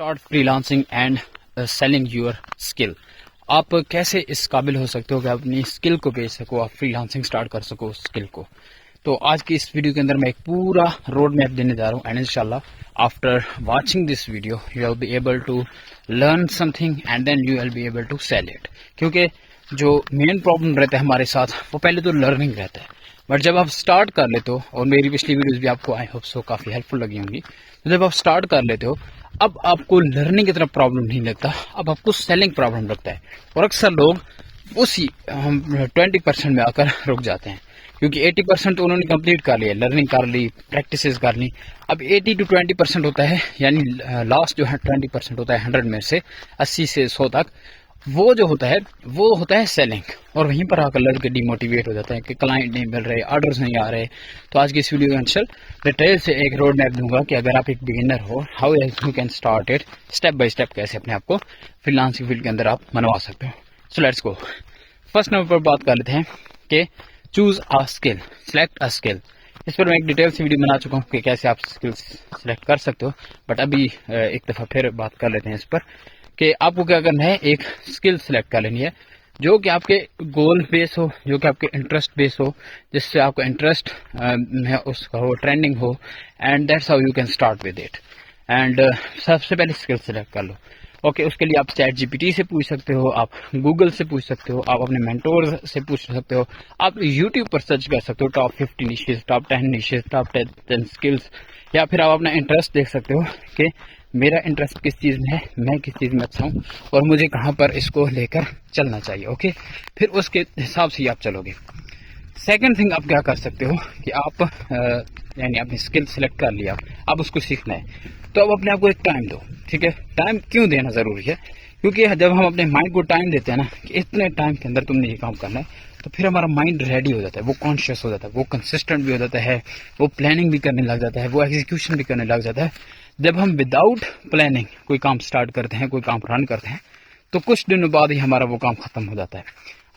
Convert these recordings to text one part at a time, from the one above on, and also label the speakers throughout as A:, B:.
A: Start freelancing and selling your skill. आप कैसे इस काबिल हो सकते हो कि अपनी स्किल को बेच सको, आप फ्रीलांसिंग स्टार्ट कर सको स्किल को। तो आज की इस वीडियो के अंदर मैं एक पूरा रोड मैप देने जा रहा हूँ एंड इंशाल्लाह after watching this video you will be able to learn something and then you will be able to sell it. क्योंकि जो मेन प्रॉब्लम रहता है हमारे साथ वो पहले तो लर्निंग रहता है, बट जब आप स्टार्ट कर लेते हो, और मेरी पिछली वीडियोस भी आपको आई होप सो काफ़ी हेल्पफुल लगी होंगी, तो जब आप स्टार्ट कर लेते हो अब आपको लर्निंग की तरफ प्रॉब्लम नहीं लगता, अब आपको सेलिंग प्रॉब्लम लगता है। और अक्सर लोग उसी 20% में आकर रुक जाते हैं, क्योंकि 80% तो उन्होंने कंप्लीट कर लिया, लर्निंग कर ली, प्रैक्टिसेस कर ली। अब 80 to 20% होता है, यानी लास्ट जो है 20% होता है 100 में से 80 से 100 तक, वो जो होता है सेलिंग। और वहीं पर आकर लड़के डिमोटिवेट हो जाते हैं कि क्लाइंट नहीं मिल रहे, ऑर्डर्स नहीं आ रहे। तो आज की इस वीडियो के अंदर डिटेल से एक रोड मैप दूंगा कि अगर आप एक बिगिनर हो, how you can start it, step by step कैसे अपने आप को फ्रीलांसिंग फील्ड के अंदर आप मनवा सकते हो। So let's go. First number पर बात कर लेते हैं कि choose a skill, select a skill. इस पर मैं एक डिटेल से वीडियो बना चुका हूँ कि कैसे आप स्किल्स सिलेक्ट कर सकते हो, बट अभी एक दफ़ा फिर बात कर लेते हैं इस पर कि आपको क्या करना है। एक स्किल सिलेक्ट कर लेनी है जो कि आपके गोल बेस हो, जो कि आपके इंटरेस्ट बेस हो, जिससे आपका इंटरेस्ट है उसका हो, ट्रेंडिंग हो, and that's how you can start with it. And सबसे पहले स्किल सिलेक्ट कर लो। ओके, उसके लिए आप चैट जीपीटी से पूछ सकते हो, आप गूगल से पूछ सकते हो, आप अपने मेंटोर से पूछ सकते हो, आप यूट्यूब पर सर्च कर सकते हो top 50 niches, top 10 niches, top 10 skills, या फिर आप अपना इंटरेस्ट देख सकते हो कि मेरा इंटरेस्ट किस चीज़ में है, मैं किस चीज़ में अच्छा हूँ और मुझे कहाँ पर इसको लेकर चलना चाहिए। ओके, फिर उसके हिसाब से ही आप चलोगे। सेकंड थिंग आप क्या कर सकते हो कि आप यानी आपने स्किल सेलेक्ट कर लिया, अब उसको सीखना है, तो अब अपने आप को एक टाइम दो। ठीक है, टाइम क्यों देना ज़रूरी है? क्योंकि जब हम अपने माइंड को टाइम देते हैं ना कि इतने टाइम के अंदर तुमने ये काम करना है, तो फिर हमारा माइंड रेडी हो जाता है, वो कॉन्शियस हो जाता है, वो कंसिस्टेंट भी हो जाता है, वो प्लानिंग भी करने लग जाता है, वो एग्जीक्यूशन भी करने लग जाता है। जब हम विदाउट प्लानिंग कोई काम स्टार्ट करते हैं, कोई काम रन करते हैं, तो कुछ दिनों बाद ही हमारा वो काम खत्म हो जाता है,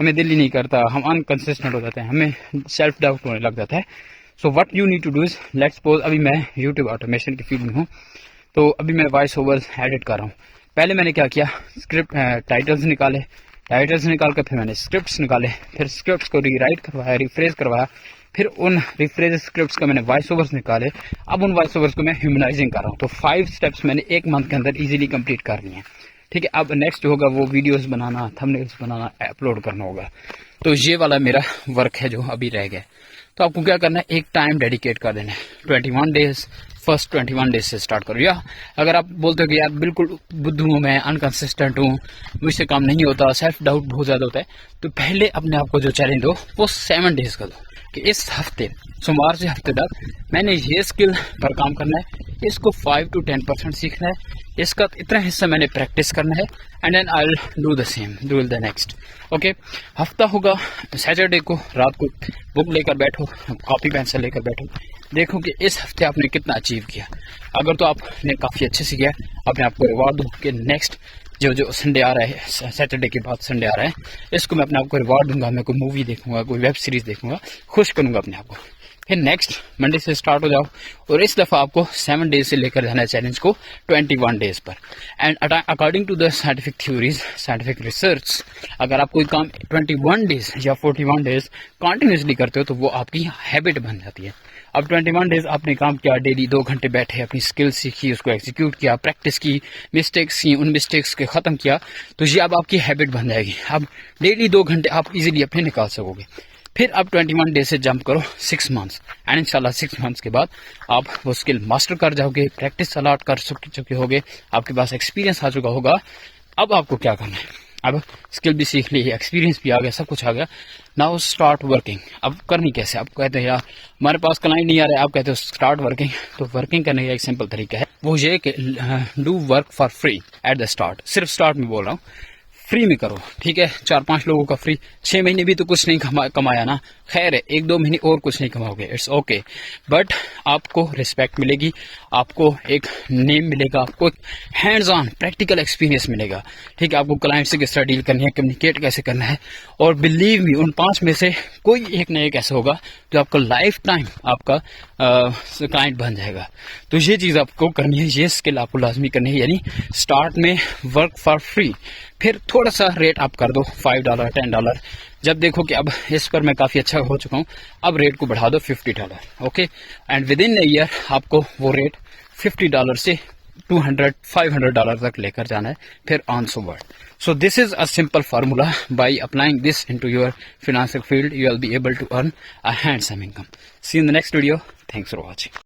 A: हमें दिल ही नहीं करता, हम अनकंसिस्टेंट हो जाते हैं, हमें सेल्फ डाउट होने लग जाता है। So what you need to do is, let's suppose अभी मैं यूट्यूब ऑटोमेशन की फील्ड में हूँ, तो अभी मैं वॉइस ओवर्स एडिट कर रहा हूँ। पहले मैंने क्या किया, स्क्रिप्ट टाइटल्स निकाले, टाइटल्स निकाल कर फिर मैंने स्क्रिप्ट्स निकाले, फिर स्क्रिप्ट्स को रीराइट करवाया, रिफ्रेश करवाया, फिर उन रिफ्रेश स्क्रिप्ट्स का मैंने वॉइस ओवर्स निकाले। अब उन वॉइस ओवर्स को मैं ह्यूमनाइजिंग कर रहा हूँ। तो 5 स्टेप्स मैंने 1 मंथ के अंदर इजीली कंप्लीट कर लिए हैं। ठीक है, अब नेक्स्ट होगा वो वीडियोस बनाना, थंबनेल्स बनाना, अपलोड करना होगा। तो ये वाला मेरा वर्क है जो अभी रह गया। तो आपको क्या करना है, एक टाइम डेडिकेट कर देना है, 21 डेज। फर्स्ट 21 डेज से स्टार्ट करो। या अगर आप बोलते हो कि यार बिल्कुल बुद्धू हूँ मैं, अनकंसिस्टेंट हूँ, मुझसे काम नहीं होता, सेल्फ डाउट बहुत ज़्यादा होता है, तो पहले अपने आप को जो चैलेंज दो वो 7 डेज का दो कि इस हफ्ते, सोमवार से हफ्ते तक मैंने ये स्किल पर काम करना है, इसको 5 to 10% सीखना है, इसका इतना हिस्सा मैंने प्रैक्टिस करना है, and then I will do the same, do the next. Okay, हफ्ता होगा सैटरडे को, रात को बुक लेकर बैठो, कॉपी पेंसिल लेकर बैठो, देखो कि इस हफ्ते आपने कितना अचीव किया। अगर तो आपने काफ़ी अच्छे से किया, अपने आप को रिवॉर्ड दो कि नेक्स्ट जो संडे आ रहा है, सैटरडे के बाद संडे आ रहा है, इसको मैं अपने आप को रिवॉर्ड दूंगा, मैं कोई मूवी देखूंगा, कोई वेब सीरीज देखूंगा, खुश करूंगा अपने आप को। फिर नेक्स्ट मंडे से स्टार्ट हो जाओ, और इस दफ़ा आपको 7 डेज से लेकर जाना है चैलेंज को 21 डेज पर। And according to the scientific theories, scientific research, अगर आप कोई काम 21 डेज या 41 डेज कंटिन्यूसली करते हो तो वो आपकी हैबिट बन जाती है। अब 21 डेज आपने काम किया, डेली 2 घंटे बैठे, अपनी स्किल सीखी, उसको एग्जीक्यूट किया, प्रैक्टिस की, मिस्टेक्स की, उन मिस्टेक्स के ख़त्म किया, तो ये अब आपकी हैबिट बन जाएगी। अब डेली 2 घंटे आप इजीली अपने निकाल सकोगे। फिर आप 21 डेज से जंप करो 6 मंथ्स, एंड इंशाल्लाह 6 मंथ्स के बाद आप वो स्किल मास्टर कर जाओगे, प्रैक्टिस अलॉट कर चुके होगे, आपके पास एक्सपीरियंस आ चुका होगा। अब आपको क्या करना है, अब स्किल भी सीख ली, एक्सपीरियंस भी आ गया, सब कुछ आ गया, नाउ स्टार्ट वर्किंग। अब करनी कैसे? आप कहते हैं यार हमारे पास क्लाइंट नहीं आ रहा है, आप कहते हो स्टार्ट वर्किंग। तो वर्किंग करने का एक सिंपल तरीका है, वो ये कि do work for free at the start. सिर्फ स्टार्ट में बोल रहा हूँ, फ्री में करो। ठीक है, 4-5 लोगों का फ्री, 6 महीने भी तो कुछ नहीं कमाया ना, खैर है, 1-2 महीने और कुछ नहीं कमाओगे, इट्स ओके, बट आपको रिस्पेक्ट मिलेगी, आपको एक नेम मिलेगा, आपको हैंड्स ऑन प्रैक्टिकल एक्सपीरियंस मिलेगा। ठीक है, आपको क्लाइंट से किस तरह डील करनी है, कम्युनिकेट कैसे करना है, और बिलीव मी उन 5 में से कोई एक ना एक ऐसा होगा जो आपका लाइफ टाइम आपका क्लाइंट बन जाएगा। तो ये चीज आपको करनी है, ये स्किल आपको लाजमी करनी है, यानी स्टार्ट में वर्क फॉर फ्री, फिर थोड़ा सा रेट आप कर दो $5 $10। जब देखो कि अब इस पर मैं काफी अच्छा हो चुका हूं, अब रेट को बढ़ा दो $50। Okay, and with in a year आपको वो रेट $50 से $200 $500 तक लेकर जाना है, फिर on so word. So this is a simple formula. By applying this into your financial field, you will be able to earn a handsome income. See you in the next video. Thanks for watching.